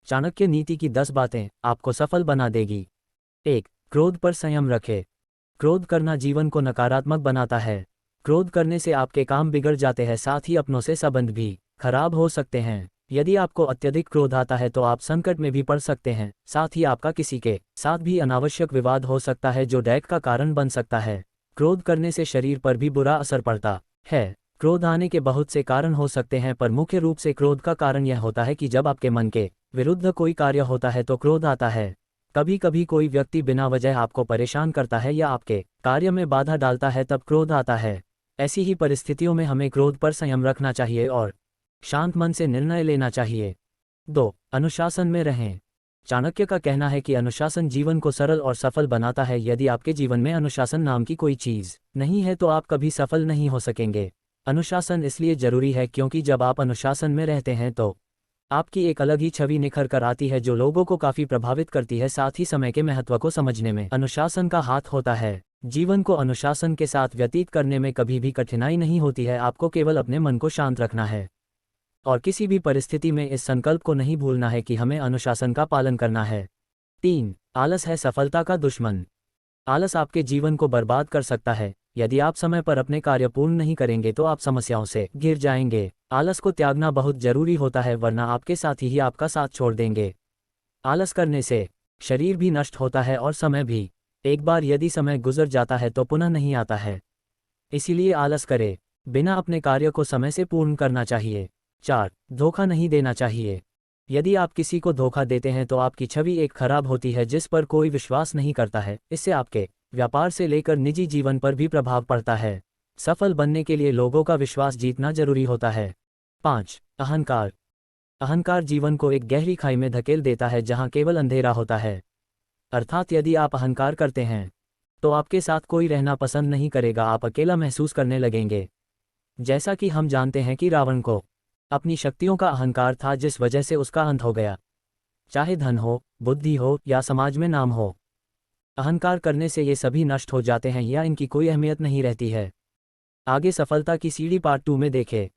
चाणक्य नीति की 10 बातें आपको सफल बना देगी। 1. क्रोध पर संयम रखें। क्रोध करना जीवन को नकारात्मक बनाता है। क्रोध करने से आपके काम बिगड़ जाते हैं, साथ ही अपनों से संबंध भी खराब हो सकते हैं। यदि आपको अत्यधिक क्रोध आता है तो आप संकट में भी पड़ सकते हैं, साथ ही आपका किसी के साथ भी अनावश्यक विवाद हो सकता है जो डैक का कारण बन सकता है। क्रोध करने से शरीर पर भी बुरा असर पड़ता है। क्रोध आने के बहुत से कारण हो सकते हैं, पर मुख्य रूप से क्रोध का कारण यह होता है कि जब आपके मन के विरुद्ध कोई कार्य होता है तो क्रोध आता है। कभी कभी कोई व्यक्ति बिना वजह आपको परेशान करता है या आपके कार्य में बाधा डालता है, तब क्रोध आता है। ऐसी ही परिस्थितियों में हमें क्रोध पर संयम रखना चाहिए और शांत मन से निर्णय लेना चाहिए। 2. अनुशासन में रहें। चाणक्य का कहना है कि अनुशासन जीवन को सरल और सफल बनाता है। यदि आपके जीवन में अनुशासन नाम की कोई चीज़ नहीं है तो आप कभी सफल नहीं हो सकेंगे। अनुशासन इसलिए जरूरी है क्योंकि जब आप अनुशासन में रहते हैं तो आपकी एक अलग ही छवि निखर कर आती है जो लोगों को काफ़ी प्रभावित करती है। साथ ही समय के महत्व को समझने में अनुशासन का हाथ होता है। जीवन को अनुशासन के साथ व्यतीत करने में कभी भी कठिनाई नहीं होती है। आपको केवल अपने मन को शांत रखना है और किसी भी परिस्थिति में इस संकल्प को नहीं भूलना है कि हमें अनुशासन का पालन करना है। 3. आलस है सफलता का दुश्मन। आलस आपके जीवन को बर्बाद कर सकता है। यदि आप समय पर अपने कार्य पूर्ण नहीं करेंगे तो आप समस्याओं से घिर जाएंगे। आलस को त्यागना बहुत जरूरी होता है, वरना आपके साथी ही आपका साथ छोड़ देंगे। आलस करने से शरीर भी नष्ट होता है और समय भी। एक बार यदि समय गुजर जाता है तो पुनः नहीं आता है, इसीलिए आलस करे बिना अपने कार्य को समय से पूर्ण करना चाहिए। 4. धोखा नहीं देना चाहिए। यदि आप किसी को धोखा देते हैं तो आपकी छवि एक खराब होती है जिस पर कोई विश्वास नहीं करता है। इससे आपके व्यापार से लेकर निजी जीवन पर भी प्रभाव पड़ता है। सफल बनने के लिए लोगों का विश्वास जीतना जरूरी होता है। 5. अहंकार। अहंकार जीवन को एक गहरी खाई में धकेल देता है जहां केवल अंधेरा होता है। अर्थात यदि आप अहंकार करते हैं तो आपके साथ कोई रहना पसंद नहीं करेगा, आप अकेला महसूस करने लगेंगे। जैसा कि हम जानते हैं कि रावण को अपनी शक्तियों का अहंकार था जिस वजह से उसका अंत हो गया। चाहे धन हो, बुद्धि हो या समाज में नाम हो, अहंकार करने से ये सभी नष्ट हो जाते हैं या इनकी कोई अहमियत नहीं रहती है। आगे सफलता की सीढ़ी पार्ट 2 में देखें।